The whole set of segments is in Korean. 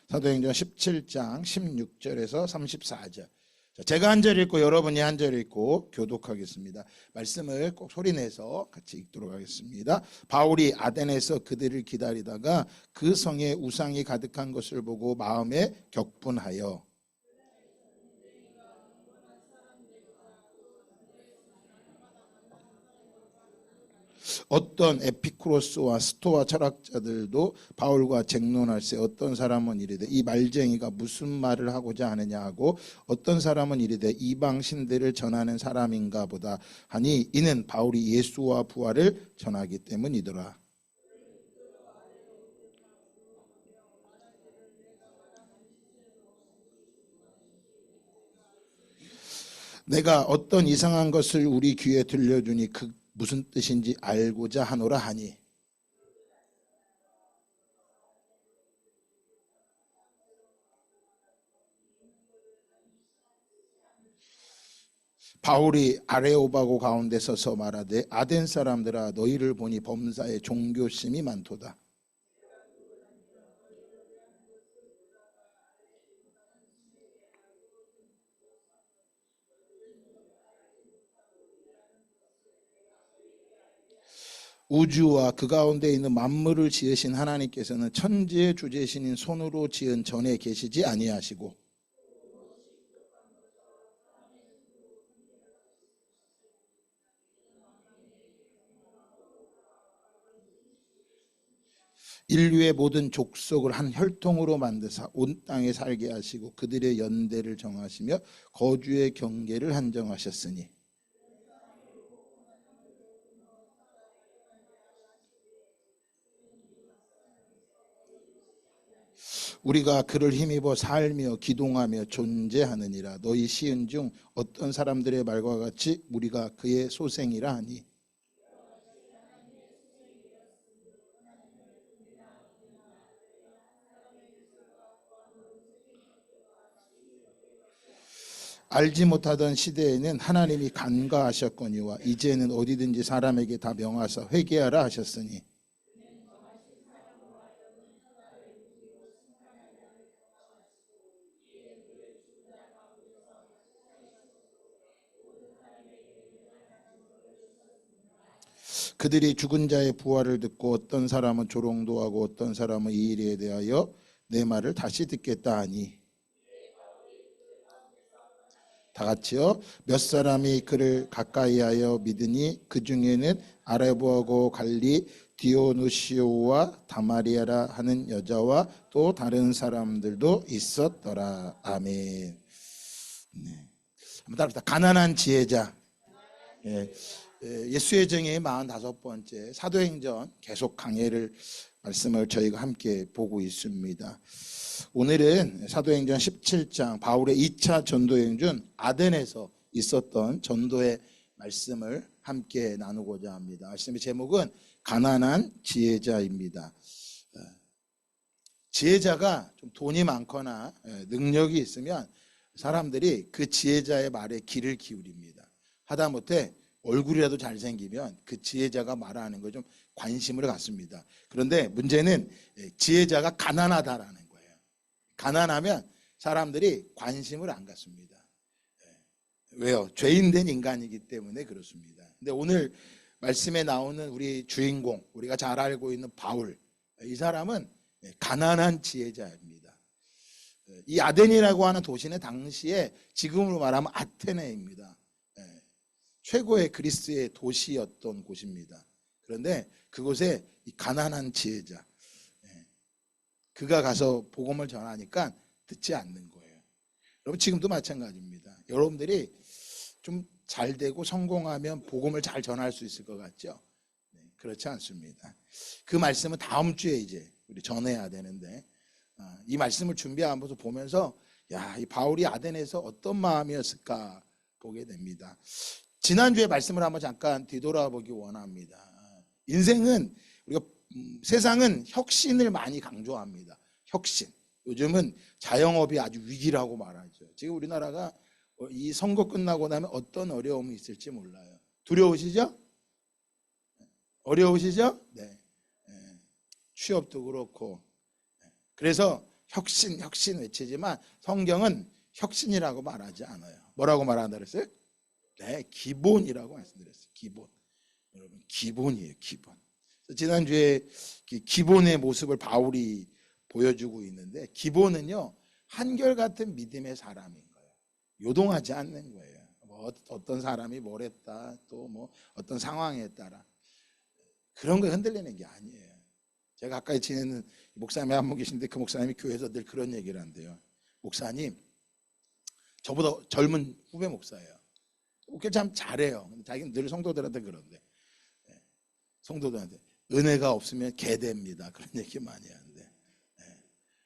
사도행전 17장 16절에서 34절. 제가 한 절 읽고 여러분이 한 절 읽고 교독하겠습니다. 말씀을 꼭 소리내서 같이 읽도록 하겠습니다. 바울이 아덴에서 그들을 기다리다가 그 성에 우상이 가득한 것을 보고 마음에 격분하여 어떤 에피쿠로스와 스토아 철학자들도 바울과 쟁론할세 어떤 사람은 이르되 이 말쟁이가 무슨 말을 하고자 하느냐 하고 어떤 사람은 이르되 이방 신들을 전하는 사람인가 보다 하니 이는 바울이 예수와 부활을 전하기 때문이더라. 내가 어떤 이상한 것을 우리 귀에 들려주니 그 무슨 뜻인지 알고자 하노라 하니 바울이 아레오바고 가운데 서서 말하되 아덴 사람들아 너희를 보니 범사에 종교심이 많도다. 우주와 그 가운데 있는 만물을 지으신 하나님께서는 천지의 주제신인 손으로 지은 전에 계시지 아니하시고 인류의 모든 족속을 한 혈통으로 만드사 온 땅에 살게 하시고 그들의 연대를 정하시며 거주의 경계를 한정하셨으니 우리가 그를 힘입어 살며 기동하며 존재하느니라. 너희 시은 중 어떤 사람들의 말과 같이 우리가 그의 소생이라 하니 알지 못하던 시대에는 하나님이 간과하셨거니와 이제는 어디든지 사람에게 다 명하사 회개하라 하셨으니 그들이 죽은 자의 부활을 듣고 어떤 사람은 조롱도 하고 어떤 사람은 이 일에 대하여 내 말을 다시 듣겠다 하니 다 같이요. 몇 사람이 그를 가까이하여 믿으니 그 중에는 아레보하고 갈리 디오누시오와 다마리아라 하는 여자와 또 다른 사람들도 있었더라. 아멘. 네. 한번 따라합시다. 가난한 지혜자. 예. 예수의 정의 45번째 사도행전 계속 강해를 말씀을 저희가 함께 보고 있습니다. 오늘은 사도행전 17장 바울의 2차 전도여행 중 아덴에서 있었던 전도의 말씀을 함께 나누고자 합니다. 말씀의 제목은 가난한 지혜자입니다. 지혜자가 좀 돈이 많거나 능력이 있으면 사람들이 그 지혜자의 말에 귀를 기울입니다. 하다못해 얼굴이라도 잘생기면 그 지혜자가 말하는 거 좀 관심을 갖습니다. 그런데 문제는 지혜자가 가난하다라는 거예요. 가난하면 사람들이 관심을 안 갖습니다. 왜요? 죄인된 인간이기 때문에 그렇습니다. 근데 오늘 말씀에 나오는 우리 주인공, 우리가 잘 알고 있는 바울, 이 사람은 가난한 지혜자입니다. 이 아덴이라고 하는 도시는 당시에 지금으로 말하면 아테네입니다. 최고의 그리스의 도시였던 곳입니다. 그런데 그곳에 이 가난한 지혜자, 그가 가서 복음을 전하니까 듣지 않는 거예요. 여러분 지금도 마찬가지입니다. 여러분들이 좀 잘 되고 성공하면 복음을 잘 전할 수 있을 것 같죠? 그렇지 않습니다. 그 말씀은 다음 주에 이제 우리 전해야 되는데 이 말씀을 준비하면서 보면서 이 바울이 아덴에서 어떤 마음이었을까 보게 됩니다. 지난주에 말씀을 한번 잠깐 뒤돌아보기 원합니다. 인생은 우리가 세상은 혁신을 많이 강조합니다. 혁신. 요즘은 자영업이 아주 위기라고 말하죠. 지금 우리나라가 이 선거 끝나고 나면 어떤 어려움이 있을지 몰라요. 두려우시죠? 어려우시죠? 네. 취업도 그렇고. 그래서 혁신 외치지만 성경은 혁신이라고 말하지 않아요. 뭐라고 말한다 그랬어요? 네, 기본이라고 말씀드렸어요. 기본. 여러분, 기본이에요, 기본. 지난주에 기본의 모습을 바울이 보여주고 있는데, 기본은요, 한결같은 믿음의 사람인 거예요. 요동하지 않는 거예요. 뭐 어떤 사람이 뭘 했다, 또 뭐 어떤 상황에 따라 그런 거에 흔들리는 게 아니에요. 제가 가까이 지내는 목사님이 한 분 계신데, 그 목사님이 교회에서 늘 그런 얘기를 한대요. 목사님, 저보다 젊은 후배 목사예요. 목회 참 잘해요. 자기는 늘 성도들한테 그런데, 성도들한테 은혜가 없으면 개됩니다, 그런 얘기 많이 하는데,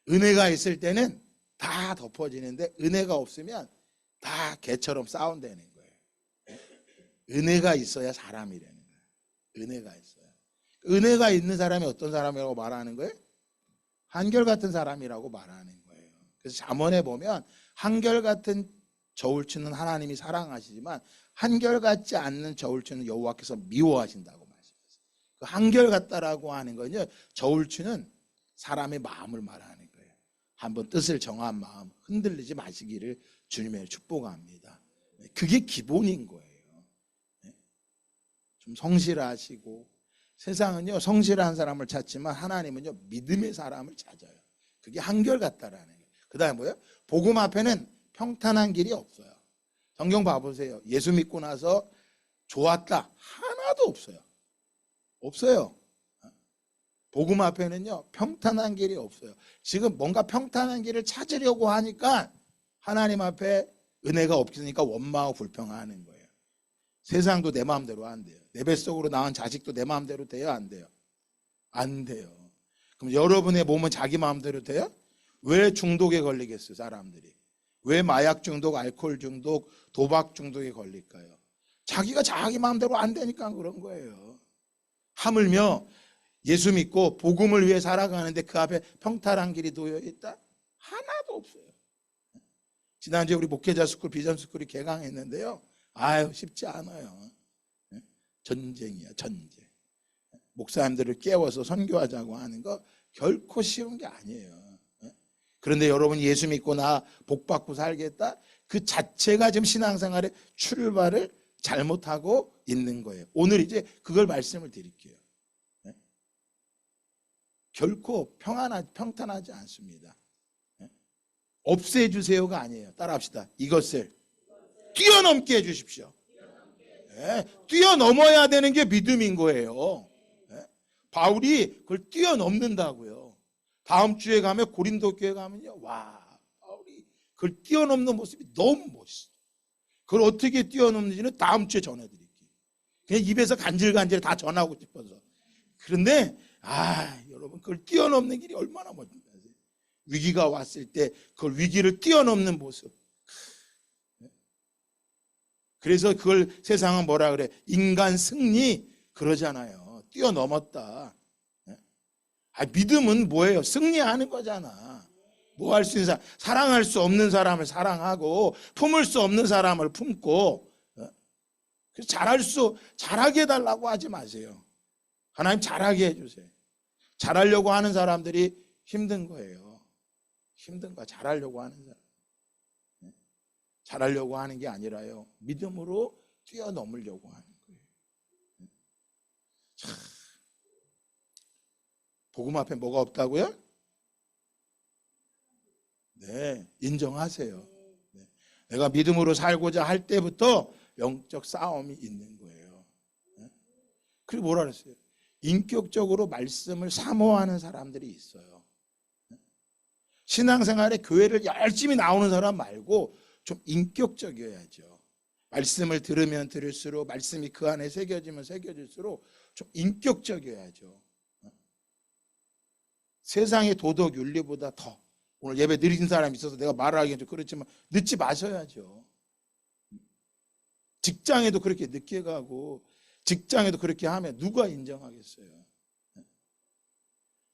은혜가 있을 때는 다 덮어지는데 은혜가 없으면 다 개처럼 싸운다는 거예요. 은혜가 있어야 사람이라는 거예요. 은혜가 있어요. 은혜가 있는 사람이 어떤 사람이라고 말하는 거예요? 한결같은 사람이라고 말하는 거예요. 그래서 잠언에 보면 한결같은 저울추는 하나님이 사랑하시지만 한결같지 않는 저울추는 여호와께서 미워하신다고 말씀하셨어요. 그 한결같다라고 하는 건요, 저울추는 사람의 마음을 말하는 거예요. 한번 뜻을 정한 마음 흔들리지 마시기를 주님의 축복합니다. 그게 기본인 거예요. 좀 성실하시고, 세상은요 성실한 사람을 찾지만 하나님은요 믿음의 사람을 찾아요. 그게 한결같다라는 거예요. 그 다음에 뭐예요? 복음 앞에는 평탄한 길이 없어요. 성경 봐보세요. 예수 믿고 나서 좋았다 하나도 없어요. 없어요. 복음 앞에는요 평탄한 길이 없어요. 지금 뭔가 평탄한 길을 찾으려고 하니까 하나님 앞에 은혜가 없으니까 원망하고 불평하는 거예요. 세상도 내 마음대로 안 돼요. 내 뱃속으로 낳은 자식도 내 마음대로 돼요? 안 돼요? 안 돼요. 그럼 여러분의 몸은 자기 마음대로 돼요? 왜 중독에 걸리겠어요, 사람들이? 왜 마약 중독, 알코올 중독, 도박 중독에 걸릴까요? 자기가 자기 마음대로 안 되니까 그런 거예요. 하물며 예수 믿고 복음을 위해 살아가는데 그 앞에 평탄한 길이 놓여 있다? 하나도 없어요. 지난주에 우리 목회자 스쿨, 비전 스쿨이 개강했는데요. 아유, 쉽지 않아요. 전쟁이야, 전쟁. 목사님들을 깨워서 선교하자고 하는 거 결코 쉬운 게 아니에요. 그런데 여러분이 예수 믿고 나 복 받고 살겠다? 그 자체가 지금 신앙생활의 출발을 잘못하고 있는 거예요. 오늘 이제 그걸 말씀을 드릴게요. 결코 평탄하지 않습니다. 없애주세요가 아니에요. 따라합시다. 이것을 뛰어넘게 해주십시오. 뛰어넘어야 되는 게 믿음인 거예요. 바울이 그걸 뛰어넘는다고요. 다음 주에 가면 고린도 교회 가면요, 와, 바울이 그걸 뛰어넘는 모습이 너무 멋있어. 그걸 어떻게 뛰어넘는지는 다음 주에 전해드릴게요. 그냥 입에서 간질간질 다 전하고 싶어서. 그런데 여러분, 그걸 뛰어넘는 길이 얼마나 멋진지 아세요? 위기가 왔을 때 그걸 위기를 뛰어넘는 모습. 그래서 그걸 세상은 뭐라 그래? 인간 승리 그러잖아요. 뛰어넘었다. 믿음은 뭐예요? 승리하는 거잖아. 뭐 할 수 있는 사람, 사랑할 수 없는 사람을 사랑하고 품을 수 없는 사람을 품고, 그래서 잘하게 해달라고 하지 마세요. 하나님 잘하게 해주세요. 잘하려고 하는 사람들이 힘든 거예요. 힘든 거 잘하려고 하는 사람. 잘하려고 하는 게 아니라요, 믿음으로 뛰어넘으려고 하는 거예요. 참, 복음 앞에 뭐가 없다고요? 네, 인정하세요. 네, 내가 믿음으로 살고자 할 때부터 영적 싸움이 있는 거예요. 그리고 뭐라 그랬어요? 인격적으로 말씀을 사모하는 사람들이 있어요. 신앙생활에 교회를 열심히 나오는 사람 말고 좀 인격적이어야죠. 말씀을 들으면 들을수록, 말씀이 그 안에 새겨지면 새겨질수록 좀 인격적이어야죠. 세상의 도덕 윤리보다 더, 오늘 예배 느린 사람이 있어서 내가 말하기는 좀 그렇지만 늦지 마셔야죠. 직장에도 그렇게 늦게 가고 직장에도 그렇게 하면 누가 인정하겠어요?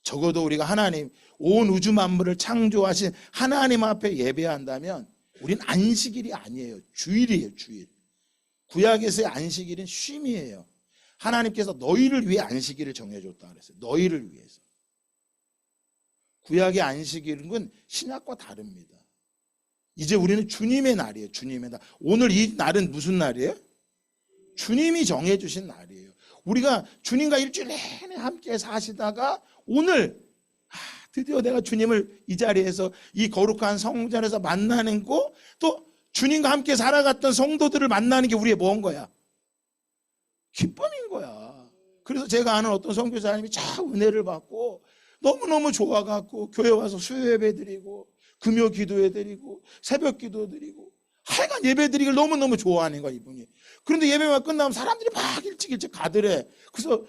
적어도 우리가 하나님, 온 우주 만물을 창조하신 하나님 앞에 예배한다면 우린 안식일이 아니에요. 주일이에요, 주일. 구약에서의 안식일은 쉼이에요. 하나님께서 너희를 위해 안식일을 정해줬다 그랬어요. 너희를 위해서. 구약의 안식일은 신약과 다릅니다. 이제 우리는 주님의 날이에요. 주님의 날. 오늘 이 날은 무슨 날이에요? 주님이 정해주신 날이에요. 우리가 주님과 일주일 내내 함께 사시다가 오늘 드디어 내가 주님을 이 자리에서 이 거룩한 성전에서 만나는 거, 또 주님과 함께 살아갔던 성도들을 만나는 게 우리의 뭔 거야? 기쁨인 거야. 그래서 제가 아는 어떤 선교사님이 참 은혜를 받고 너무너무 좋아갖고 교회 와서 수요 예배 드리고 금요 기도해 드리고 새벽 기도 드리고 하여간 예배 드리기를 너무너무 좋아하는 거야, 이분이. 그런데 예배가 끝나면 사람들이 막 일찍 가더래. 그래서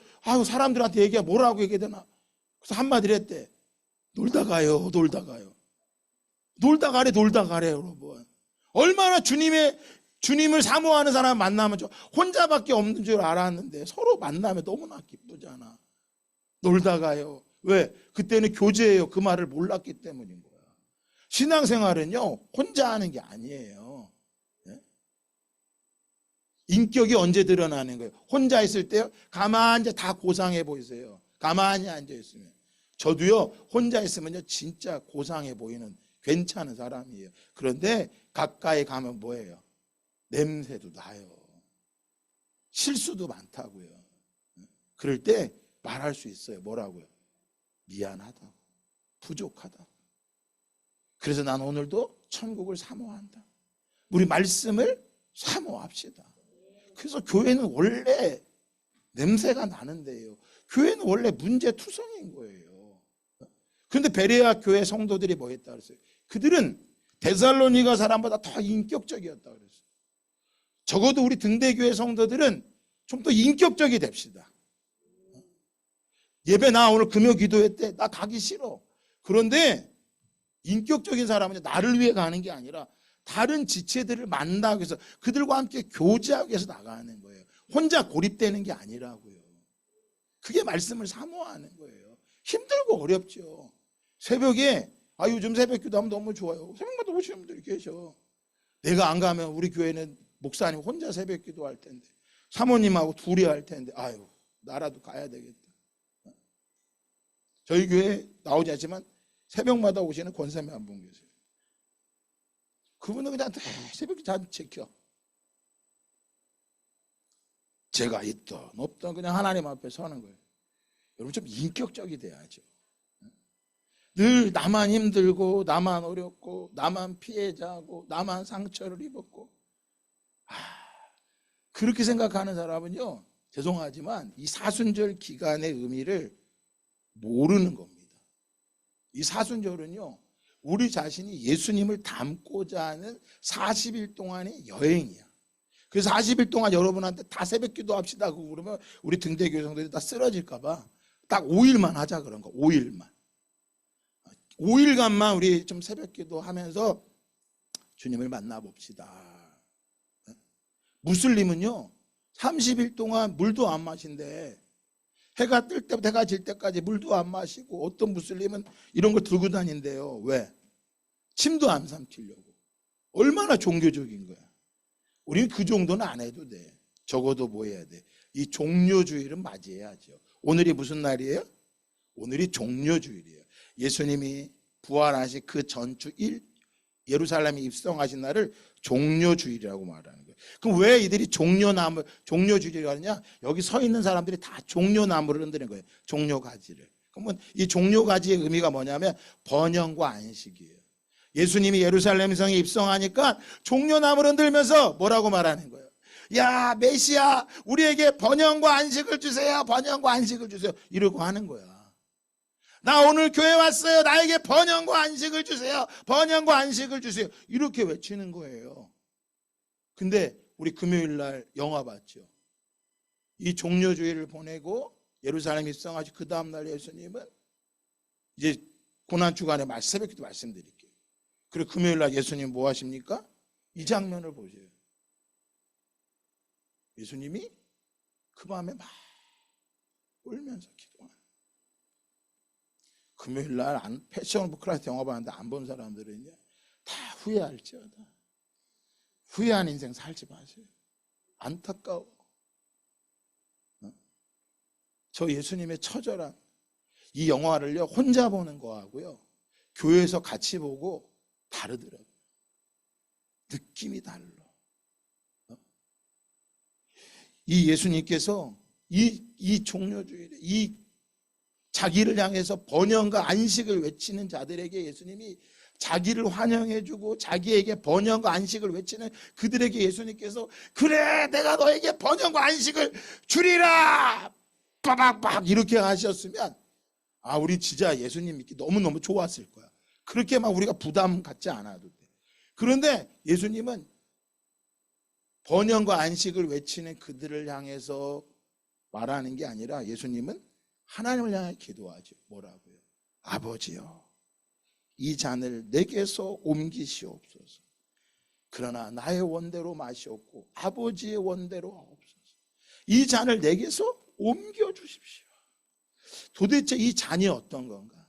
사람들한테 뭐라고 얘기해야 되나? 그래서 한마디를 했대. 놀다 가요. 놀다 가래, 여러분. 얼마나 주님을 사모하는 사람 만나면 혼자밖에 없는 줄 알았는데 서로 만나면 너무나 기쁘잖아. 놀다 가요. 왜? 그때는 교제예요. 그 말을 몰랐기 때문인 거야. 신앙생활은요, 혼자 하는 게 아니에요. 네? 인격이 언제 드러나는 거예요? 혼자 있을 때요, 가만히 다 고상해 보이세요. 가만히 앉아 있으면. 저도요, 혼자 있으면요, 진짜 고상해 보이는 괜찮은 사람이에요. 그런데 가까이 가면 뭐예요? 냄새도 나요. 실수도 많다고요. 그럴 때 말할 수 있어요. 뭐라고요? 미안하다고, 부족하다고. 그래서 난 오늘도 천국을 사모한다. 우리 말씀을 사모합시다. 그래서 교회는 원래 냄새가 나는데요. 교회는 원래 문제투성인 거예요. 그런데 베레아 교회 성도들이 뭐 했다 그랬어요? 그들은 데살로니가 사람보다 더 인격적이었다 그랬어요. 적어도 우리 등대교회 성도들은 좀 더 인격적이 됩시다. 예배 나 오늘 금요 기도했대. 나 가기 싫어. 그런데 인격적인 사람은 나를 위해 가는 게 아니라 다른 지체들을 만나기 위해서 그들과 함께 교제하기 위해서 나가는 거예요. 혼자 고립되는 게 아니라고요. 그게 말씀을 사모하는 거예요. 힘들고 어렵죠. 새벽에 요즘 새벽 기도하면 너무 좋아요. 새벽마다 오시는 분들이 계셔. 내가 안 가면 우리 교회는 목사님 혼자 새벽 기도할 텐데, 사모님하고 둘이 할 텐데, 나라도 가야 되겠다. 저희 교회 나오지 않지만 새벽마다 오시는 권사님 한 분 계세요. 그분은 그냥 새벽에 잘 지켜. 제가 있든 없든 그냥 하나님 앞에 서는 거예요. 여러분 좀 인격적이 돼야죠. 늘 나만 힘들고 나만 어렵고 나만 피해자고 나만 상처를 입었고 그렇게 생각하는 사람은요, 죄송하지만 이 사순절 기간의 의미를 모르는 겁니다. 이 사순절은요, 우리 자신이 예수님을 닮고자 하는 40일 동안의 여행이야. 그래서 40일 동안 여러분한테 다 새벽 기도 합시다 그러면 우리 등대교회 성도들이 다 쓰러질까 봐 딱 5일만 하자 그런 거. 5일간만 우리 좀 새벽 기도하면서 주님을 만나봅시다. 무슬림은요 30일 동안 물도 안 마신대. 해가 뜰 때부터 해가 질 때까지 물도 안 마시고, 어떤 무슬림은 이런 걸 들고 다닌대요. 왜? 침도 안 삼키려고. 얼마나 종교적인 거야. 우리는 그 정도는 안 해도 돼. 적어도 뭐 해야 돼? 이 종료주의를 맞이해야죠. 오늘이 무슨 날이에요? 오늘이 종료주일이에요. 예수님이 부활하신 그 전주 예루살렘에 입성하신 날을 종료주일이라고 말하는 거예요. 그럼 왜 이들이 종료주일이라고 하느냐? 여기 서 있는 사람들이 다 종료나무를 흔드는 거예요. 종료가지를. 그러면 이 종료가지의 의미가 뭐냐면 번영과 안식이에요. 예수님이 예루살렘 성에 입성하니까 종려나무를 흔들면서 뭐라고 말하는 거예요? 야, 메시아, 우리에게 번영과 안식을 주세요. 번영과 안식을 주세요. 이러고 하는 거야. 나 오늘 교회 왔어요. 나에게 번영과 안식을 주세요. 번영과 안식을 주세요. 이렇게 외치는 거예요. 근데 우리 금요일 날 영화 봤죠. 이 종려주의를 보내고 예루살렘 입성하시 그 다음날 예수님은 이제 고난주간에 새벽기도 말씀드릴게요. 그리고 금요일 날 예수님 뭐 하십니까? 이 장면을 보세요. 예수님이 그 밤에 막 울면서 기도하는. 금요일 날 패션 오브 크라이스트 영화 봤는데 안 본 사람들은요 다 후회할지어다. 후회한 인생 살지 마세요. 안타까워. 저 예수님의 처절한 이 영화를요 혼자 보는 거하고요 교회에서 같이 보고 다르더라고요. 느낌이 달라. 이 예수님께서 이 종려주일에 이 자기를 향해서 번영과 안식을 외치는 자들에게 예수님이 자기를 환영해주고 자기에게 번영과 안식을 외치는 그들에게 예수님께서 그래 내가 너에게 번영과 안식을 주리라 빠박박 이렇게 하셨으면 우리 진짜 예수님 믿기 너무너무 좋았을 거야. 그렇게 막 우리가 부담 갖지 않아도 돼. 그런데 예수님은 번영과 안식을 외치는 그들을 향해서 말하는 게 아니라 예수님은 하나님을 향해 기도하죠. 뭐라고요? 아버지요, 이 잔을 내게서 옮기시옵소서. 그러나 나의 원대로 마시옵고 아버지의 원대로 하옵소서. 이 잔을 내게서 옮겨주십시오. 도대체 이 잔이 어떤 건가?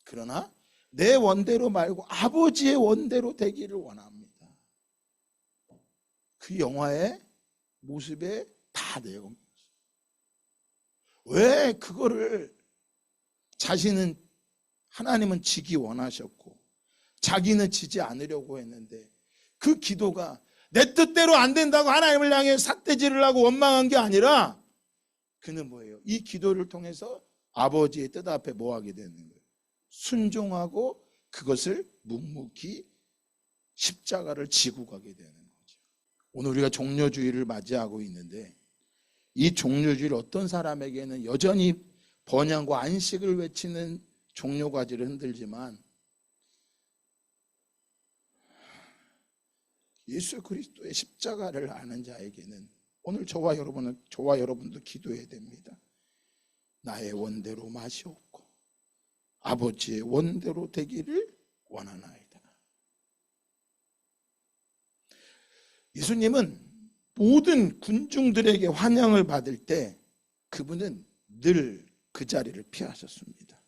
그러나 내 원대로 말고 아버지의 원대로 되기를 원합니다. 그 영화의 모습에 다 내용이었어요. 왜 그거를 하나님은 지기 원하셨고 자기는 지지 않으려고 했는데 그 기도가 내 뜻대로 안 된다고 하나님을 향해 삿대질을 하고 원망한 게 아니라 그는 뭐예요? 이 기도를 통해서 아버지의 뜻 앞에 뭐 하게 되는 거예요? 순종하고 그것을 묵묵히 십자가를 지고 가게 되는 거죠. 오늘 우리가 종려주의를 맞이하고 있는데 이 종려주일 어떤 사람에게는 여전히 번영과 안식을 외치는 종려과제를 흔들지만 예수 그리스도의 십자가를 아는 자에게는 오늘 저와 여러분도 기도해야 됩니다. 나의 원대로 마시옵고 아버지의 원대로 되기를 원하나이다. 예수님은 모든 군중들에게 환영을 받을 때 그분은 늘 그 자리를 피하셨습니다.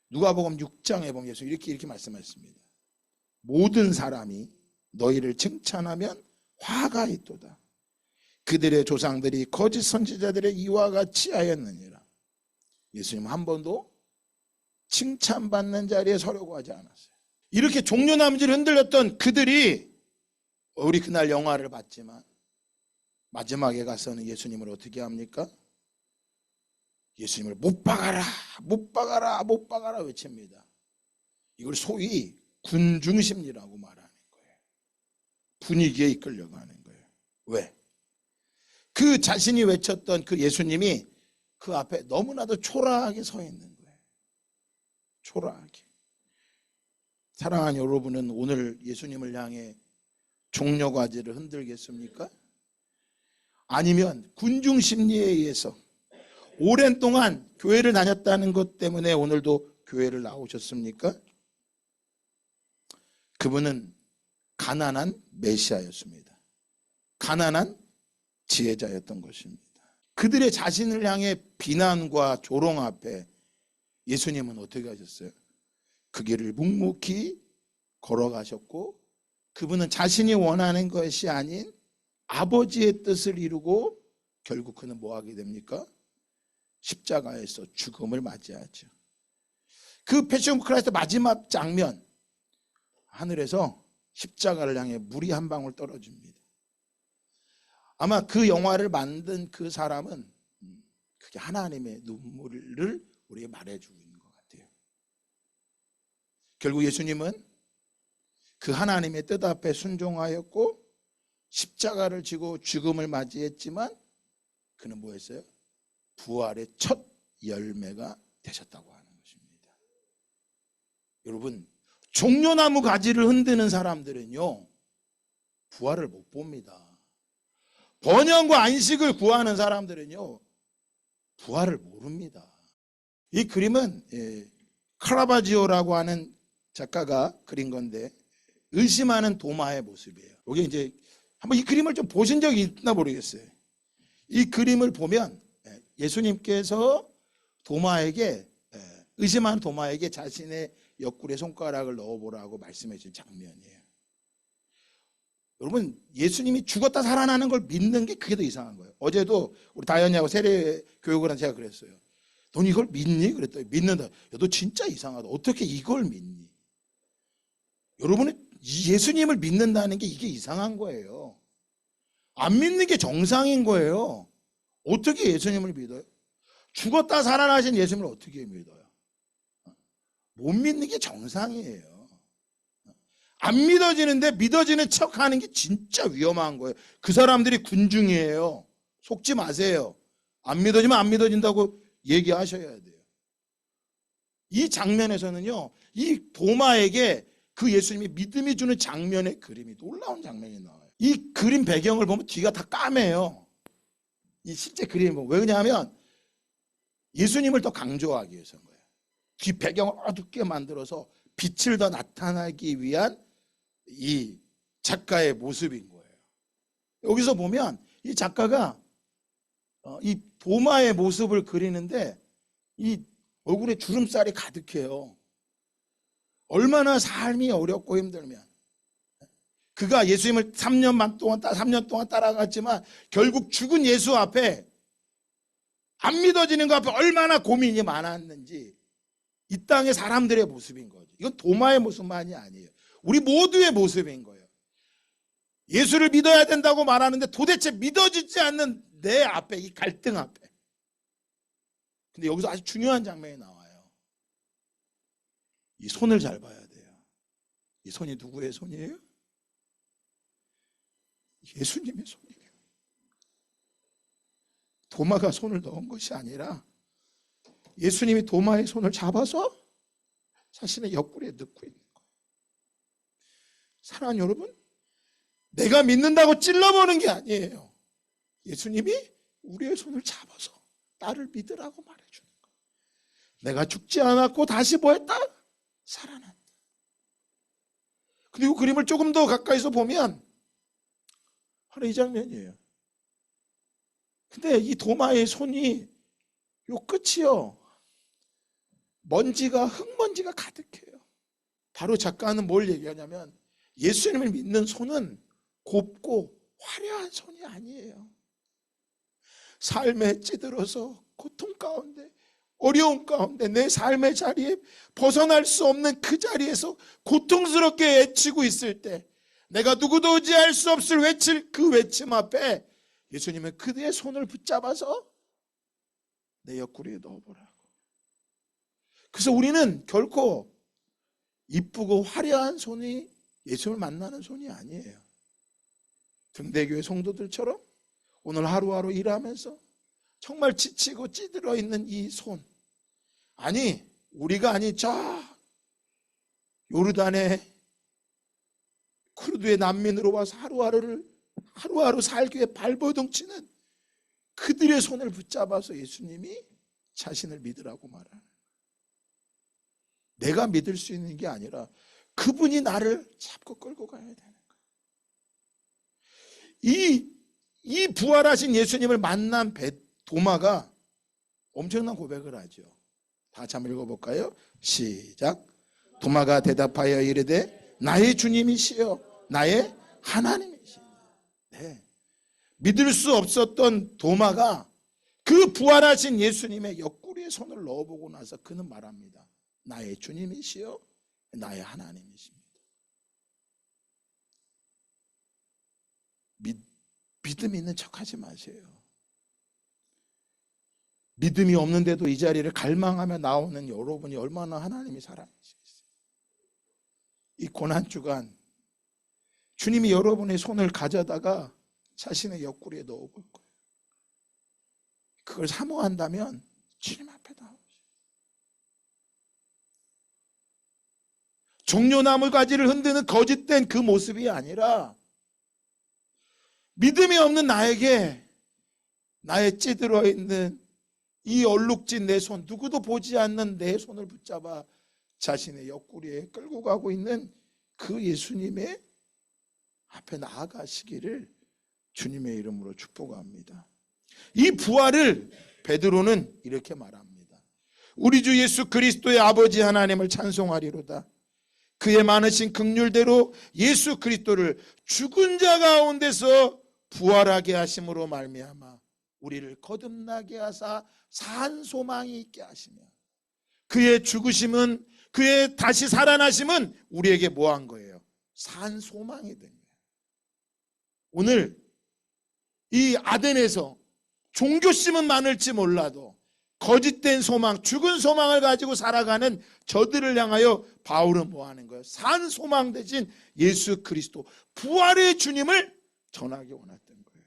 누가복음 6장에 보면 예수 이렇게 말씀하셨습니다. 모든 사람이 너희를 칭찬하면 화가 있도다. 그들의 조상들이 거짓 선지자들의 이와 같이 하였느니라. 예수님 한 번도 칭찬받는 자리에 서려고 하지 않았어요. 이렇게 종려나무질 흔들렸던 그들이 우리 그날 영화를 봤지만 마지막에 가서는 예수님을 어떻게 합니까? 예수님을 못 박아라, 못 박아라, 못 박아라 외칩니다. 이걸 소위 군중심리라고 말하는 거예요. 분위기에 이끌려가는 거예요. 왜? 그 자신이 외쳤던 그 예수님이 그 앞에 너무나도 초라하게 서 있는 거예요. 초라하게. 사랑하는 여러분은 오늘 예수님을 향해 종려과제를 흔들겠습니까? 아니면 군중심리에 의해서 오랜 동안 교회를 다녔다는 것 때문에 오늘도 교회를 나오셨습니까? 그분은 가난한 메시아였습니다. 가난한 지혜자였던 것입니다. 그들의 자신을 향해 비난과 조롱 앞에 예수님은 어떻게 하셨어요? 그 길을 묵묵히 걸어가셨고 그분은 자신이 원하는 것이 아닌 아버지의 뜻을 이루고 결국 그는 뭐 하게 됩니까? 십자가에서 죽음을 맞이하죠. 그 패션 오브 크라이스트 마지막 장면, 하늘에서 십자가를 향해 물이 한 방울 떨어집니다. 아마 그 영화를 만든 그 사람은 그게 하나님의 눈물을 우리에게 말해주고 있는 것 같아요. 결국 예수님은 그 하나님의 뜻 앞에 순종하였고 십자가를 지고 죽음을 맞이했지만 그는 뭐였어요? 부활의 첫 열매가 되셨다고 하는 것입니다. 여러분, 종려나무 가지를 흔드는 사람들은요 부활을 못 봅니다. 번영과 안식을 구하는 사람들은요 부활을 모릅니다. 이 그림은 카라바지오라고 하는 작가가 그린 건데 의심하는 도마의 모습이에요. 여기 이제 한번 이 그림을 좀 보신 적이 있나 모르겠어요. 이 그림을 보면 예수님께서 의심하는 도마에게 자신의 옆구리에 손가락을 넣어보라고 말씀해 주신 장면이에요. 여러분, 예수님이 죽었다 살아나는 걸 믿는 게 그게 더 이상한 거예요. 어제도 우리 다현이하고 세례 교육을 한 제가 그랬어요. 넌 이걸 믿니? 그랬더니 믿는다. 야, 너 진짜 이상하다. 어떻게 이걸 믿니? 여러분이 예수님을 믿는다는 게 이게 이상한 거예요. 안 믿는 게 정상인 거예요. 어떻게 예수님을 믿어요? 죽었다 살아나신 예수님을 어떻게 믿어요? 못 믿는 게 정상이에요. 안 믿어지는데 믿어지는 척하는 게 진짜 위험한 거예요. 그 사람들이 군중이에요. 속지 마세요. 안 믿어지면 안 믿어진다고 얘기하셔야 돼요. 이 장면에서는요, 이 도마에게 그 예수님이 믿음이 주는 장면의 그림이 놀라운 장면이 나와요. 이 그림 배경을 보면 뒤가 다 까매요. 이 실제 그림을 보면. 왜냐하면 예수님을 더 강조하기 위해서인 거예요. 뒤 배경을 어둡게 만들어서 빛을 더 나타나기 위한 이 작가의 모습인 거예요. 여기서 보면 이 작가가 이 도마의 모습을 그리는데 이 얼굴에 주름살이 가득해요. 얼마나 삶이 어렵고 힘들면. 그가 예수님을 3년 동안 따라갔지만 결국 죽은 예수 앞에 안 믿어지는 것 앞에 얼마나 고민이 많았는지 이 땅의 사람들의 모습인 거죠. 이건 도마의 모습만이 아니에요. 우리 모두의 모습인 거예요. 예수를 믿어야 된다고 말하는데 도대체 믿어지지 않는 내 앞에, 이 갈등 앞에. 근데 여기서 아주 중요한 장면이 나와요. 이 손을 잘 봐야 돼요. 이 손이 누구의 손이에요? 예수님의 손이에요. 도마가 손을 넣은 것이 아니라 예수님이 도마의 손을 잡아서 자신의 옆구리에 넣고 있는 거예요. 사랑하는 여러분, 내가 믿는다고 찔러보는 게 아니에요. 예수님이 우리의 손을 잡아서 나를 믿으라고 말해주는 거예요. 내가 죽지 않았고 다시 뭐했다? 살아난다. 그리고 그림을 조금 더 가까이서 보면 바로 이 장면이에요. 근데 이 도마의 손이 요 끝이요, 흙먼지가 가득해요. 바로 작가는 뭘 얘기하냐면 예수님을 믿는 손은 곱고 화려한 손이 아니에요. 삶에 찌들어서 고통 가운데, 어려움 가운데, 내 삶의 자리에 벗어날 수 없는 그 자리에서 고통스럽게 외치고 있을 때, 내가 누구도 의지할 수 없을 외칠 그 외침 앞에 예수님은 그대의 손을 붙잡아서 내 옆구리에 넣어보라고. 그래서 우리는 결코 이쁘고 화려한 손이 예수님을 만나는 손이 아니에요. 등대교회 성도들처럼 오늘 하루하루 일하면서 정말 지치고 찌들어 있는 이 손, 아니 우리가 아니 저 요르단의 쿠르드의 난민으로 와서 하루하루 살기 위해 발버둥 치는 그들의 손을 붙잡아서 예수님이 자신을 믿으라고 말하는, 내가 믿을 수 있는 게 아니라 그분이 나를 잡고 끌고 가야 되는 거예요. 이 부활하신 예수님을 만난 도마가 엄청난 고백을 하죠. 다 같이 한번 읽어볼까요? 시작. 도마가 대답하여 이르되 나의 주님이시여 나의 하나님이시여. 네. 믿을 수 없었던 도마가 그 부활하신 예수님의 옆구리에 손을 넣어보고 나서 그는 말합니다. 나의 주님이시여 나의 하나님이십니다. 믿음 있는 척하지 마세요. 믿음이 없는데도 이 자리를 갈망하며 나오는 여러분이 얼마나 하나님이 사랑하시겠어요. 이 고난주간 주님이 여러분의 손을 가져다가 자신의 옆구리에 넣어볼 거예요. 그걸 사모한다면 주님 앞에 나오세요. 종려나무 가지를 흔드는 거짓된 그 모습이 아니라 믿음이 없는 나에게, 나의 찌들어 있는 이 얼룩진 내 손, 누구도 보지 않는 내 손을 붙잡아 자신의 옆구리에 끌고 가고 있는 그 예수님의 앞에 나아가시기를 주님의 이름으로 축복합니다. 이 부활을 베드로는 이렇게 말합니다. 우리 주 예수 그리스도의 아버지 하나님을 찬송하리로다. 그의 많으신 긍휼대로 예수 그리스도를 죽은 자 가운데서 부활하게 하심으로 말미암아 우리를 거듭나게 하사 산 소망이 있게 하시며 그의 죽으심은, 그의 다시 살아나심은 우리에게 뭐 한 거예요? 산 소망이 된 거예요. 오늘 이 아덴에서 종교심은 많을지 몰라도 거짓된 소망, 죽은 소망을 가지고 살아가는 저들을 향하여 바울은 뭐 하는 거예요? 산 소망 대신 예수 그리스도 부활의 주님을 전하기 원했던 거예요.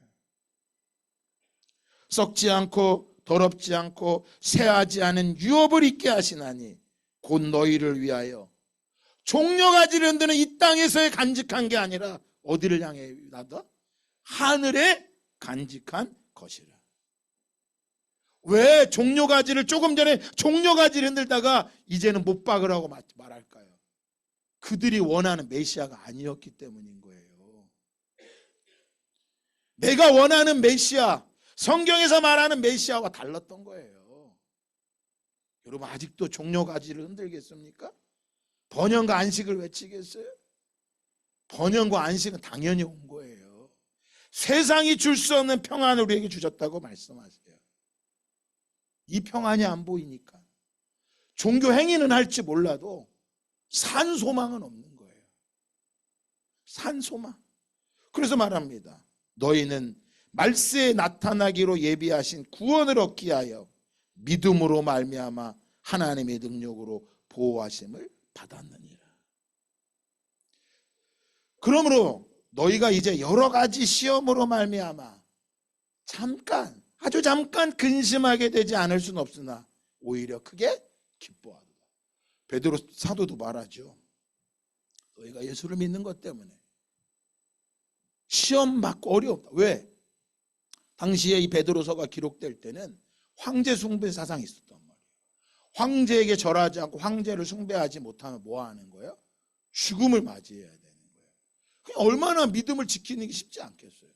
썩지 않고 더럽지 않고 새하지 않은 유업을 있게 하시나니 곧 너희를 위하여 종려가지를 흔드는 이 땅에서의 간직한 게 아니라 어디를 향해 나다? 하늘에 간직한 것이라. 왜 종려가지를 조금 전에 종려가지를 흔들다가 이제는 못 박으라고 말할까요? 그들이 원하는 메시아가 아니었기 때문인 거예요. 내가 원하는 메시아, 성경에서 말하는 메시아와 달랐던 거예요. 여러분 아직도 종려가지를 흔들겠습니까? 번영과 안식을 외치겠어요? 번영과 안식은 당연히 온 거예요. 세상이 줄 수 없는 평안을 우리에게 주셨다고 말씀하세요. 이 평안이 안 보이니까 종교 행위는 할지 몰라도 산 소망은 없는 거예요. 산 소망. 그래서 말합니다. 너희는 말세에 나타나기로 예비하신 구원을 얻기 위하여 믿음으로 말미암아 하나님의 능력으로 보호하심을 받았느니라. 그러므로 너희가 이제 여러 가지 시험으로 말미암아 잠깐, 아주 잠깐 근심하게 되지 않을 수는 없으나 오히려 크게 기뻐하도다. 베드로 사도도 말하죠. 너희가 예수를 믿는 것 때문에 시험 받고 어렵다. 왜? 당시에 이 베드로서가 기록될 때는 황제 숭배 사상이 있었단 말이에요. 황제에게 절하지 않고 황제를 숭배하지 못하면 뭐 하는 거예요? 죽음을 맞이해야 되는 거예요. 얼마나 믿음을 지키는 게 쉽지 않겠어요.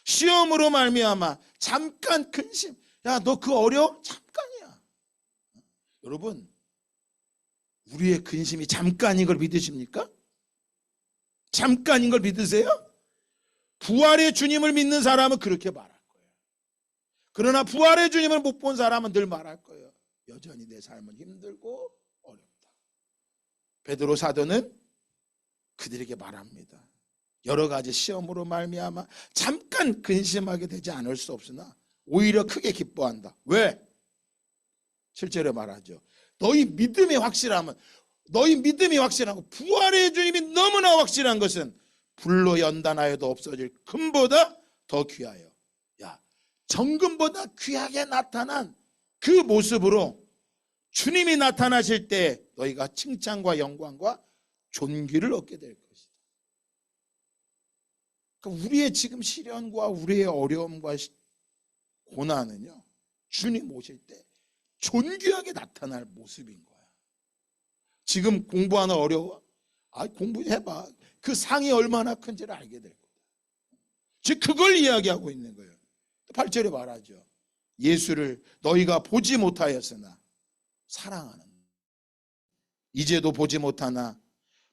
시험으로 말미암아 잠깐 근심. 야, 너 그 어려움 잠깐이야. 여러분, 우리의 근심이 잠깐인 걸 믿으십니까? 잠깐인 걸 믿으세요? 부활의 주님을 믿는 사람은 그렇게 말할 거예요. 그러나 부활의 주님을 못 본 사람은 늘 말할 거예요. 여전히 내 삶은 힘들고 어렵다. 베드로 사도는 그들에게 말합니다. 여러 가지 시험으로 말미암아 잠깐 근심하게 되지 않을 수 없으나 오히려 크게 기뻐한다. 왜? 7절에 말하죠. 너희 믿음이 확실하면, 너희 믿음이 확실하고 부활의 주님이 너무나 확실한 것은 불로 연단하여도 없어질 금보다 더 귀하여, 야, 정금보다 귀하게 나타난 그 모습으로 주님이 나타나실 때 너희가 칭찬과 영광과 존귀를 얻게 될 것이다. 그러니까 우리의 지금 시련과 우리의 어려움과 고난은요, 주님 오실 때 존귀하게 나타날 모습인 거야. 지금 공부하는 어려워? 아, 공부해봐. 그 상이 얼마나 큰지를 알게 될 거다. 즉 그걸 이야기하고 있는 거예요. 8절에 말하죠. 예수를 너희가 보지 못하였으나 사랑하는, 이제도 보지 못하나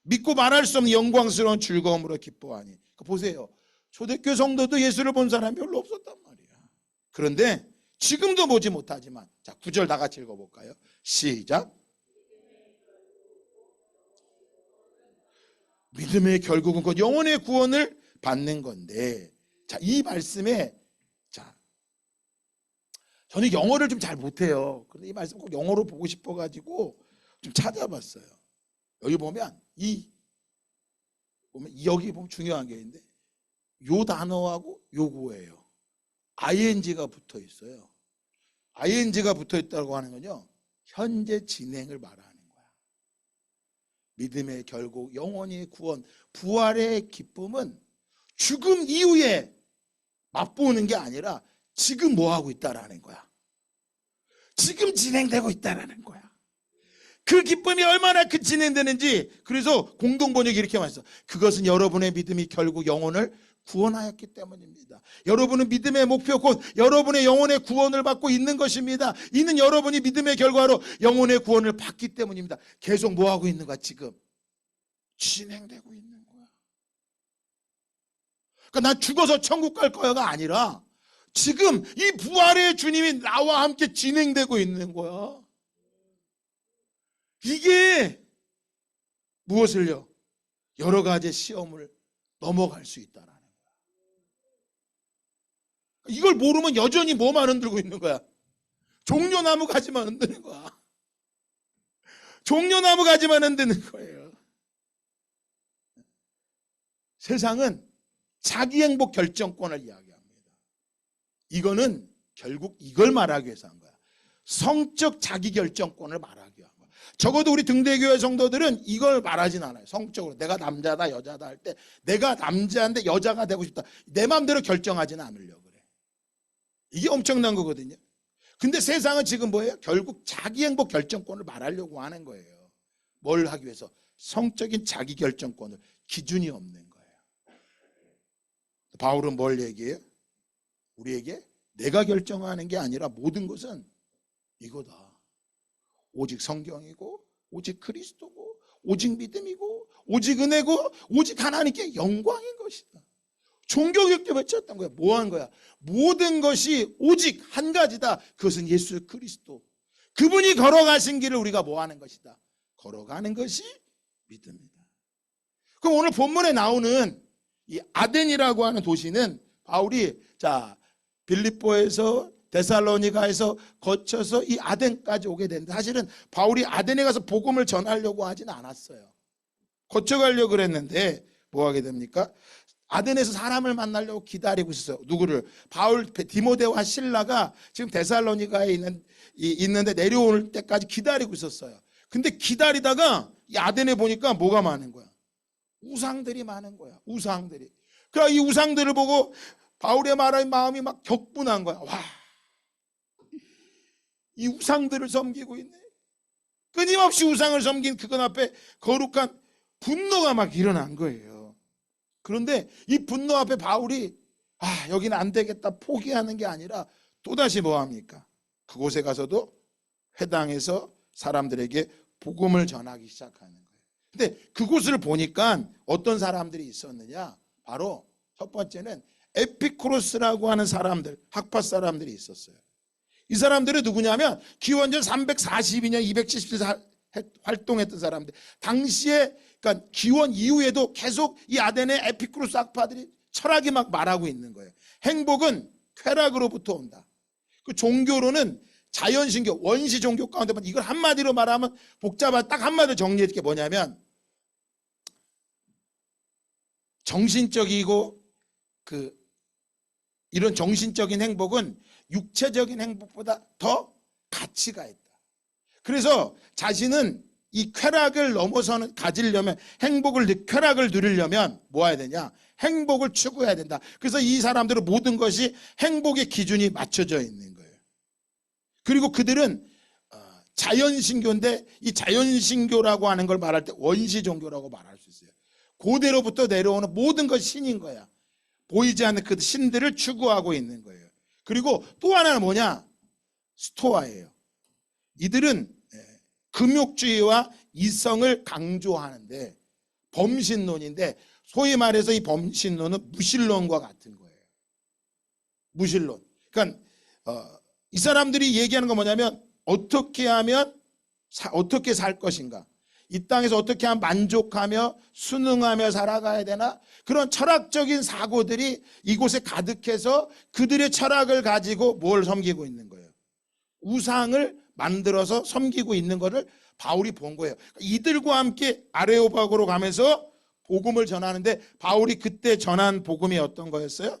믿고 말할 수 없는 영광스러운 즐거움으로 기뻐하니. 보세요. 초대교회 성도도 예수를 본 사람이 별로 없었단 말이야. 그런데 지금도 보지 못하지만, 자, 9절 다 같이 읽어볼까요? 시작. 믿음의 결국은 그 영혼의 구원을 받는 건데, 자, 이 말씀에, 자, 저는 영어를 좀 잘 못해요. 그런데 이 말씀 꼭 영어로 보고 싶어가지고 좀 찾아봤어요. 여기 보면 여기 보면 중요한 게 있는데, 요 단어하고 요거예요. ing가 붙어 있어요. ing가 붙어 있다고 하는 건요, 현재 진행을 말하는 거야. 믿음의 결국, 영원히 구원, 부활의 기쁨은 죽음 이후에 맛보는 게 아니라 지금 뭐 하고 있다라는 거야. 지금 진행되고 있다라는 거야. 그 기쁨이 얼마나 진행되는지. 그래서 공동번역이 이렇게 말했어. 그것은 여러분의 믿음이 결국 영혼을 구원하였기 때문입니다. 여러분은 믿음의 목표, 곧 여러분의 영혼의 구원을 받고 있는 것입니다. 이는 여러분이 믿음의 결과로 영혼의 구원을 받기 때문입니다. 계속 뭐 하고 있는 거야? 지금 진행되고 있는 거야. 그러니까 난 죽어서 천국 갈 거야가 아니라 지금 이 부활의 주님이 나와 함께 진행되고 있는 거야. 이게 무엇을요? 여러 가지 시험을 넘어갈 수 있다라는 거야. 이걸 모르면 여전히 뭐만 흔들고 있는 거야? 종려나무 가지만 흔드는 거야. 종려나무 가지만 흔드는 거예요. 세상은 자기 행복 결정권을 이야기합니다. 이거는 결국 이걸 말하기 위해서 한 거야. 성적 자기 결정권을 말하기 위한 거야. 적어도 우리 등대교회 성도들은 이걸 말하진 않아요. 성적으로 내가 남자다 여자다 할 때 내가 남자인데 여자가 되고 싶다, 내 마음대로 결정하지는 않으려고 그래. 이게 엄청난 거거든요. 근데 세상은 지금 뭐예요? 결국 자기 행복 결정권을 말하려고 하는 거예요. 뭘 하기 위해서? 성적인 자기 결정권을, 기준이 없는 거예요. 바울은 뭘 얘기해요? 우리에게 내가 결정하는 게 아니라 모든 것은 이거다. 오직 성경이고, 오직 그리스도고, 오직 믿음이고, 오직 은혜고, 오직 하나님께 영광인 것이다. 종교개혁 외쳤던 거야. 뭐 한 거야? 모든 것이 오직 한 가지다. 그것은 예수 그리스도. 그분이 걸어가신 길을 우리가 뭐 하는 것이다? 걸어가는 것이 믿음이다. 그럼 오늘 본문에 나오는 이 아덴이라고 하는 도시는 바울이 빌립보에서 데살로니가에서 거쳐서 이 아덴까지 오게 됐는데, 사실은 바울이 아덴에 가서 복음을 전하려고 하지는 않았어요. 거쳐가려고 그랬는데 뭐 하게 됩니까? 아덴에서 사람을 만나려고 기다리고 있었어요. 누구를? 바울, 디모데와 실라가 지금 데살로니가에 있는데 내려올 때까지 기다리고 있었어요. 근데 기다리다가 이 아덴에 보니까 뭐가 많은 거야? 우상들이 많은 거야. 우상들이. 그러니까 이 우상들을 보고 바울의 마음이 막 격분한 거야. 와, 이 우상들을 섬기고 있네. 끊임없이 우상을 섬긴 그것 앞에 거룩한 분노가 막 일어난 거예요. 그런데 이 분노 앞에 바울이 여기는 안 되겠다 포기하는 게 아니라 또다시 뭐 합니까? 그곳에 가서도 회당에서 사람들에게 복음을 전하기 시작하는 거예요. 근데 그곳을 보니까 어떤 사람들이 있었느냐? 바로 첫 번째는 에피쿠로스라고 하는 사람들, 학파 사람들이 있었어요. 이 사람들은 누구냐면 기원전 342년 270년 활동했던 사람들. 당시에, 그러니까 기원 이후에도 계속 이 아덴의 에피쿠로스 학파들이 철학이 막 말하고 있는 거예요. 행복은 쾌락으로부터 온다. 그 종교로는 자연신교, 원시 종교 가운데 이걸 한마디로 말하면 복잡한, 딱 한마디로 정리해 게 뭐냐면 정신적이고 이런 정신적인 행복은 육체적인 행복보다 더 가치가 있다. 그래서 자신은 이 쾌락을 넘어서는 가지려면, 쾌락을 누리려면 뭐 해야 되냐? 행복을 추구해야 된다. 그래서 이 사람들은 모든 것이 행복의 기준이 맞춰져 있는 거예요. 그리고 그들은 자연신교인데, 이 자연신교라고 하는 걸 말할 때 원시 종교라고 말할 수 있어요. 고대로부터 내려오는 모든 것이 신인 거야. 보이지 않는 그 신들을 추구하고 있는 거예요. 그리고 또 하나는 뭐냐? 스토아예요. 이들은 금욕주의와 이성을 강조하는데 범신론인데, 소위 말해서 이 범신론은 무신론과 같은 거예요. 무신론. 그러니까 이 사람들이 얘기하는 건 뭐냐면 어떻게 하면 어떻게 살 것인가, 이 땅에서 어떻게 하면 만족하며 순응하며 살아가야 되나, 그런 철학적인 사고들이 이곳에 가득해서 그들의 철학을 가지고 뭘 섬기고 있는 거예요? 우상을 만들어서 섬기고 있는 것을 바울이 본 거예요. 이들과 함께 아레오바고로 가면서 복음을 전하는데, 바울이 그때 전한 복음이 어떤 거였어요?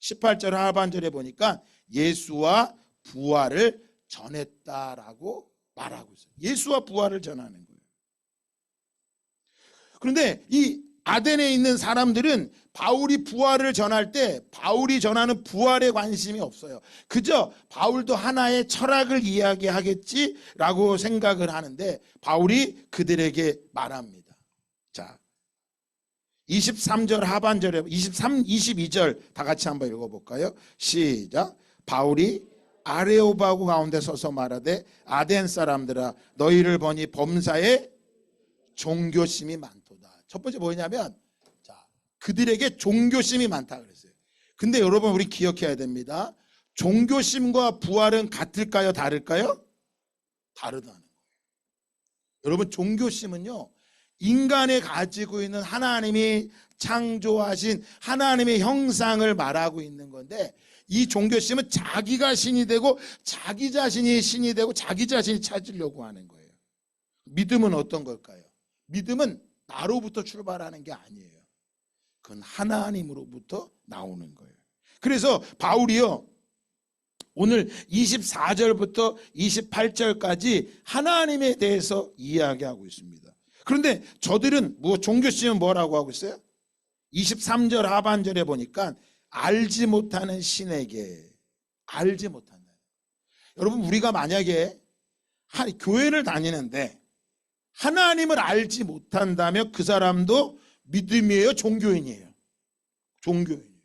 18절 하반절에 보니까 예수와 부활을 전했다라고 말하고 있어요. 예수와 부활을 전하는 거예요. 그런데 이 아덴에 있는 사람들은 바울이 부활을 전할 때 바울이 전하는 부활에 관심이 없어요. 그저 바울도 하나의 철학을 이야기하겠지라고 생각을 하는데, 바울이 그들에게 말합니다. 자, 23절 하반절에 22절 다 같이 한번 읽어볼까요? 시작. 바울이 아레오바고 가운데 서서 말하되 아덴 사람들아, 너희를 보니 범사에 종교심이 많도다. 첫 번째 뭐냐면, 그들에게 종교심이 많다 그랬어요. 근데 여러분 우리 기억해야 됩니다. 종교심과 부활은 같을까요? 다를까요? 다르다는 거예요. 여러분 종교심은요, 인간이 가지고 있는 하나님이 창조하신 하나님의 형상을 말하고 있는 건데, 이 종교심은 자기가 신이 되고 자기 자신이 신이 되고 자기 자신이 찾으려고 하는 거예요. 믿음은 어떤 걸까요? 믿음은 나로부터 출발하는 게 아니에요. 그건 하나님으로부터 나오는 거예요. 그래서 바울이요, 오늘 24절부터 28절까지 하나님에 대해서 이야기하고 있습니다. 그런데 저들은 종교심은 뭐라고 하고 있어요? 23절 하반절에 보니까 알지 못하는 신에게, 알지 못한다. 여러분 우리가 만약에 교회를 다니는데 하나님을 알지 못한다면 그 사람도 믿음이에요? 종교인이에요? 종교인이에요.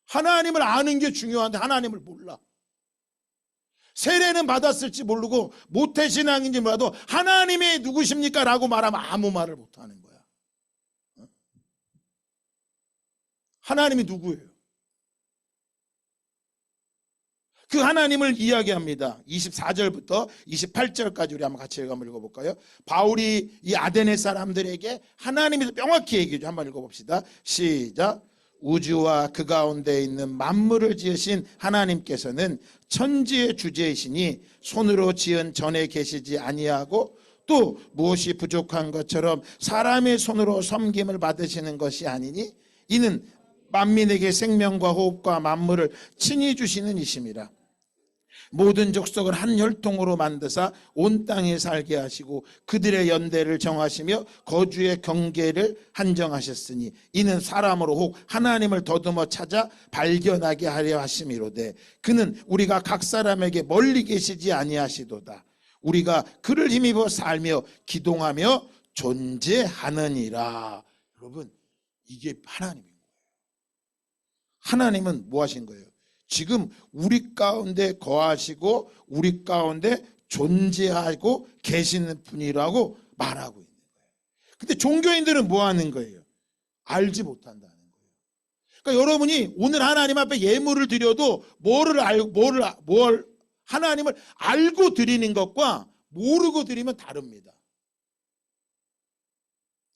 하나님을 아는 게 중요한데 하나님을 몰라. 세례는 받았을지 모르고 모태신앙인지 몰라도 하나님이 누구십니까? 라고 말하면 아무 말을 못하는 거야. 하나님이 누구예요? 그 하나님을 이야기합니다. 24절부터 28절까지 우리 한번 같이 읽어볼까요? 바울이 이 아데네 사람들에게 하나님이 명확히 얘기해줘. 한번 읽어봅시다. 시작. 우주와 그 가운데 있는 만물을 지으신 하나님께서는 천지의 주제이시니 손으로 지은 전에 계시지 아니하고 또 무엇이 부족한 것처럼 사람의 손으로 섬김을 받으시는 것이 아니니 이는 만민에게 생명과 호흡과 만물을 친히 주시는 이심이라. 모든 족속을 한 혈통으로 만드사 온 땅에 살게 하시고 그들의 연대를 정하시며 거주의 경계를 한정하셨으니 이는 사람으로 혹 하나님을 더듬어 찾아 발견하게 하려 하심이로되 그는 우리가 각 사람에게 멀리 계시지 아니하시도다. 우리가 그를 힘입어 살며 기동하며 존재하느니라. 여러분 이게 하나님인 거예요. 하나님은 뭐 하신 거예요? 지금 우리 가운데 거하시고 우리 가운데 존재하고 계시는 분이라고 말하고 있는 거예요. 근데 종교인들은 뭐 하는 거예요? 알지 못한다는 거예요. 그러니까 여러분이 오늘 하나님 앞에 예물을 드려도 하나님을 알고 드리는 것과 모르고 드리면 다릅니다.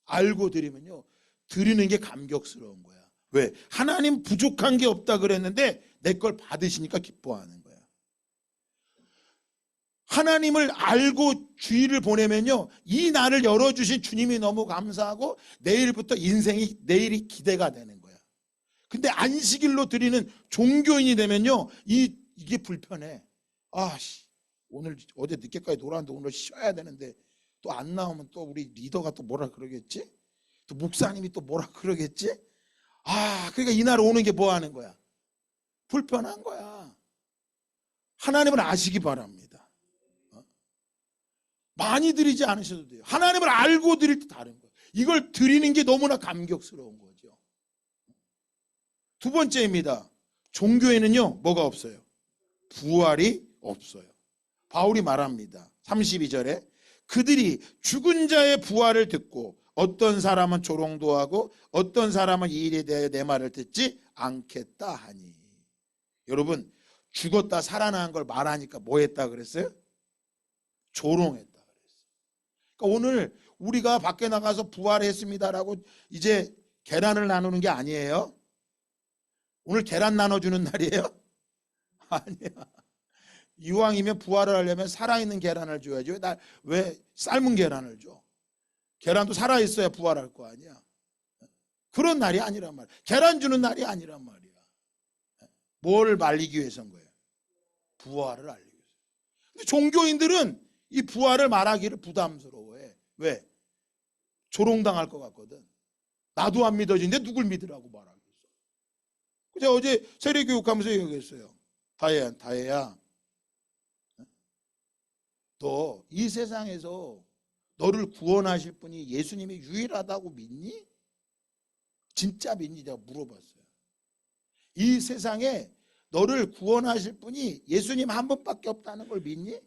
알고 드리면요, 드리는 게 감격스러운 거야. 왜? 하나님 부족한 게 없다 그랬는데 내 걸 받으시니까 기뻐하는 거야. 하나님을 알고 주의를 보내면요, 이 날을 열어주신 주님이 너무 감사하고 내일부터 내일이 기대가 되는 거야. 근데 안식일로 드리는 종교인이 되면요, 이게 불편해. 오늘 어제 늦게까지 놀았는데 오늘 쉬어야 되는데 또 안 나오면 또 우리 리더가 또 뭐라 그러겠지? 또 목사님이 또 뭐라 그러겠지? 그러니까 이날 오는 게 뭐 하는 거야? 불편한 거야. 하나님을 아시기 바랍니다. 많이 드리지 않으셔도 돼요. 하나님을 알고 드릴 때 다른 거예요. 이걸 드리는 게 너무나 감격스러운 거죠. 두 번째입니다. 종교에는요, 뭐가 없어요? 부활이 없어요. 바울이 말합니다. 32절에 그들이 죽은 자의 부활을 듣고 어떤 사람은 조롱도 하고 어떤 사람은 이 일에 대해 내 말을 듣지 않겠다 하니. 여러분 죽었다 살아난 걸 말하니까 뭐 했다 그랬어요? 조롱했다 그랬어요. 그러니까 오늘 우리가 밖에 나가서 부활했습니다라고 이제 계란을 나누는 게 아니에요. 오늘 계란 나눠주는 날이에요? 아니야. 이왕이면 부활을 하려면 살아있는 계란을 줘야지. 왜 삶은 계란을 줘? 계란도 살아있어야 부활할 거 아니야. 그런 날이 아니란 말이야. 계란 주는 날이 아니란 말이야. 뭘 말리기 위해서인 거예요? 부활을 알리기 위해서. 근데 종교인들은 이 부활을 말하기를 부담스러워해. 왜? 조롱당할 것 같거든. 나도 안 믿어지는데 누굴 믿으라고 말하겠어. 제가 어제 세례교육하면서 얘기했어요. 다혜야, 너 이 세상에서 너를 구원하실 분이 예수님이 유일하다고 믿니? 진짜 믿니? 내가 물어봤어요. 이 세상에 너를 구원하실 분이 예수님 한 분밖에 없다는 걸 믿니?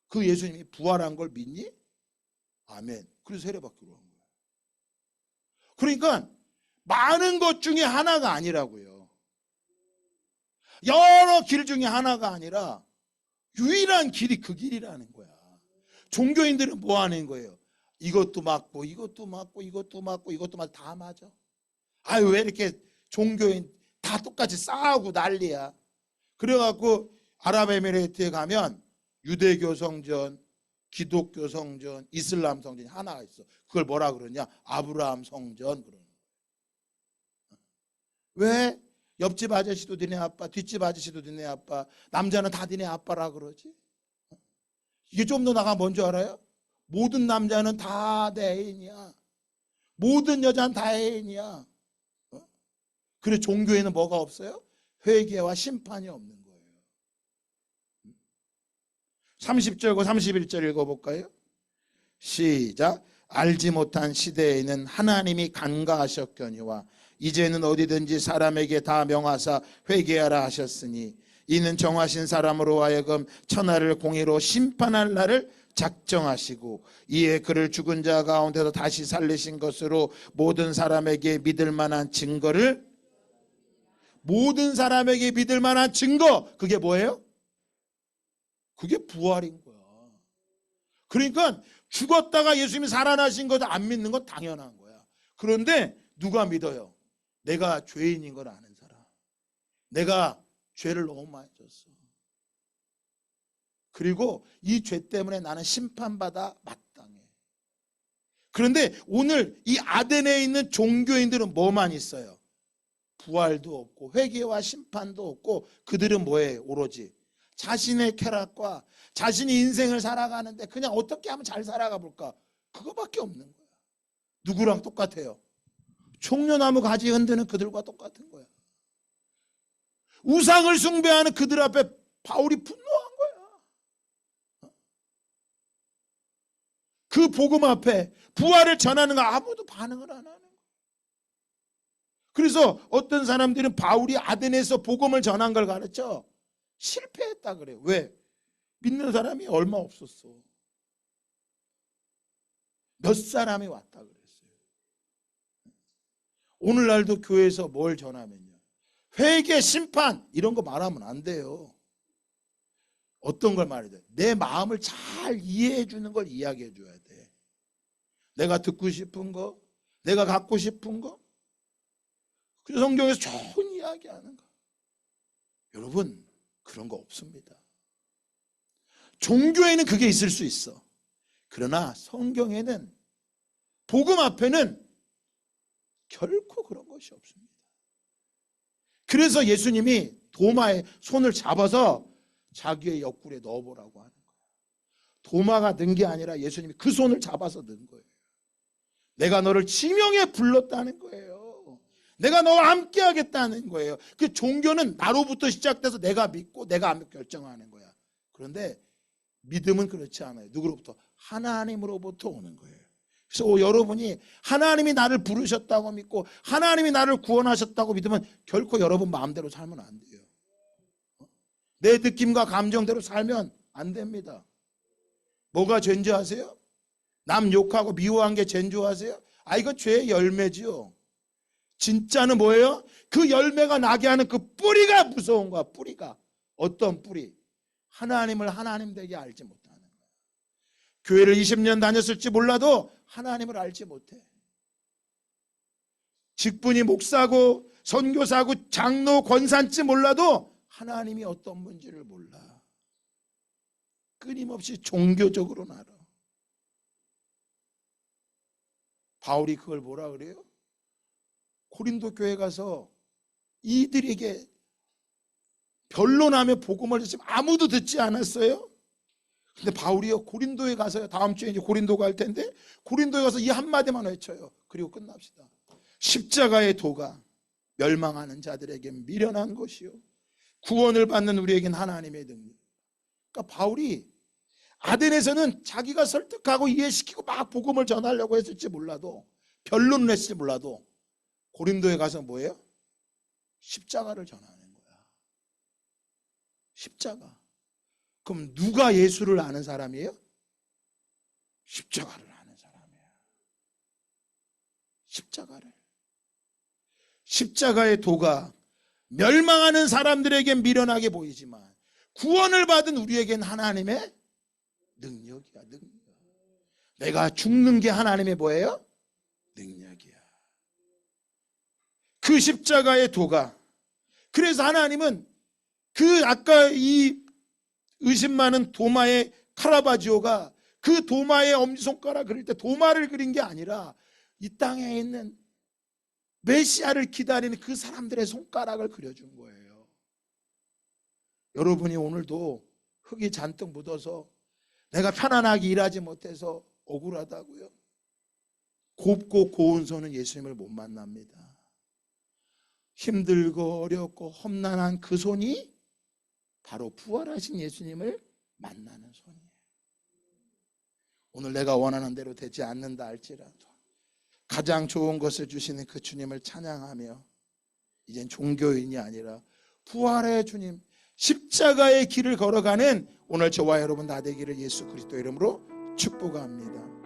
그 예수님이 부활한 걸 믿니? 아멘. 그래서 세례받기로 한 거예요. 그러니까 많은 것 중에 하나가 아니라고요. 여러 길 중에 하나가 아니라 유일한 길이 그 길이라는 거야. 종교인들은 뭐 하는 거예요? 이것도 맞고 이것도 맞고 이것도 맞고 이것도 맞고 다 맞아. 아유, 왜 이렇게 종교인 다 똑같이 싸우고 난리야. 그래갖고 아랍에미레이트에 가면 유대교 성전, 기독교 성전, 이슬람 성전이 하나가 있어. 그걸 뭐라 그러냐? 아브라함 성전 그러는 거야. 왜? 옆집 아저씨도 니네 아빠, 뒷집 아저씨도 니네 아빠, 남자는 다 니네 아빠라 그러지? 이게 좀 더 나가 뭔지 알아요? 모든 남자는 다 내 애인이야. 모든 여자는 다 애인이야. 그래 종교에는 뭐가 없어요? 회개와 심판이 없는 거예요. 30절과 31절 읽어볼까요? 시작. 알지 못한 시대에는 하나님이 간과하셨거니와 이제는 어디든지 사람에게 다 명하사 회개하라 하셨으니 이는 정하신 사람으로 하여금 천하를 공의로 심판할 날을 작정하시고 이에 그를 죽은 자 가운데서 다시 살리신 것으로 모든 사람에게 믿을 만한 증거를, 모든 사람에게 믿을 만한 증거, 그게 뭐예요? 그게 부활인 거야. 그러니까 죽었다가 예수님이 살아나신 것도 안 믿는 건 당연한 거야. 그런데 누가 믿어요? 내가 죄인인 걸 아는 사람. 내가 죄를 너무 많이 졌어. 그리고 이 죄 때문에 나는 심판받아 마땅해. 그런데 오늘 이 아덴에 있는 종교인들은 뭐만 있어요? 부활도 없고 회개와 심판도 없고 그들은 뭐예요? 오로지 자신의 쾌락과 자신이 인생을 살아가는데 그냥 어떻게 하면 잘 살아가 볼까? 그거밖에 없는 거야. 누구랑 똑같아요? 종려나무 가지 흔드는 그들과 똑같은 거야. 우상을 숭배하는 그들 앞에 바울이 분노한 거야. 그 복음 앞에 부활을 전하는 거 아무도 반응을 안 하는 거야. 그래서 어떤 사람들은 바울이 아덴에서 복음을 전한 걸 가르쳐 실패했다 그래요. 왜? 믿는 사람이 얼마 없었어. 몇 사람이 왔다 그랬어요. 오늘날도 교회에서 뭘 전하면요, 회개, 심판 이런 거 말하면 안 돼요. 어떤 걸 말해야 돼? 내 마음을 잘 이해해 주는 걸 이야기해 줘야 돼. 내가 듣고 싶은 거, 내가 갖고 싶은 거. 그래서 성경에서 좋은 이야기 하는 거. 여러분, 그런 거 없습니다. 종교에는 그게 있을 수 있어. 그러나 성경에는, 복음 앞에는 결코 그런 것이 없습니다. 그래서 예수님이 도마의 손을 잡아서 자기의 옆구리에 넣어보라고 하는 거예요. 도마가 넣은 게 아니라 예수님이 그 손을 잡아서 넣은 거예요. 내가 너를 지명에 불렀다는 거예요. 내가 너와 함께 하겠다는 거예요. 그 종교는 나로부터 시작돼서 내가 믿고 내가 안 믿고 결정하는 거야. 그런데 믿음은 그렇지 않아요. 누구로부터? 하나님으로부터 오는 거예요. 그래서 여러분이 하나님이 나를 부르셨다고 믿고 하나님이 나를 구원하셨다고 믿으면 결코 여러분 마음대로 살면 안 돼요. 내 느낌과 감정대로 살면 안 됩니다. 뭐가 죄인지 아세요? 남 욕하고 미워한 게 죄인 줄 아세요? 아, 이거 죄의 열매지요. 진짜는 뭐예요? 그 열매가 나게 하는 그 뿌리가 무서운 거야. 뿌리가. 어떤 뿌리? 하나님을 하나님 되게 알지 못하는 거야. 교회를 20년 다녔을지 몰라도 하나님을 알지 못해. 직분이 목사고 선교사고 장로 권사인지 몰라도 하나님이 어떤 분인지를 몰라. 끊임없이 종교적으로는 알아. 바울이 그걸 뭐라 그래요? 고린도 교회 가서 이들에게 변론하며 복음을 지금 아무도 듣지 않았어요. 근데 바울이요, 고린도에 가서요, 다음 주에 이제 고린도 갈 텐데 고린도에 가서 이 한마디만 외쳐요. 그리고 끝납시다. 십자가의 도가 멸망하는 자들에게 미련한 것이요 구원을 받는 우리에겐 하나님의 능력. 그러니까 바울이 아덴에서는 자기가 설득하고 이해시키고 막 복음을 전하려고 했을지 몰라도, 변론을 했을지 몰라도 고린도에 가서 뭐예요? 십자가를 전하는 거야. 십자가. 그럼 누가 예수를 아는 사람이에요? 십자가를 아는 사람이에요. 십자가를. 십자가의 도가 멸망하는 사람들에겐 미련하게 보이지만 구원을 받은 우리에겐 하나님의 능력이야, 능력. 내가 죽는 게 하나님의 뭐예요? 능력이야. 그 십자가의 도가, 그래서 하나님은 그 아까 이 의심 많은 도마의 카라바지오가 그 도마의 엄지손가락 그릴 때 도마를 그린 게 아니라 이 땅에 있는 메시아를 기다리는 그 사람들의 손가락을 그려준 거예요. 여러분이 오늘도 흙이 잔뜩 묻어서 내가 편안하게 일하지 못해서 억울하다고요? 곱고 고운 손은 예수님을 못 만납니다. 힘들고 어렵고 험난한 그 손이 바로 부활하신 예수님을 만나는 손이에요. 오늘 내가 원하는 대로 되지 않는다 할지라도 가장 좋은 것을 주시는 그 주님을 찬양하며 이젠 종교인이 아니라 부활의 주님, 십자가의 길을 걸어가는 오늘 저와 여러분 다 되기를 예수 그리스도 이름으로 축복합니다.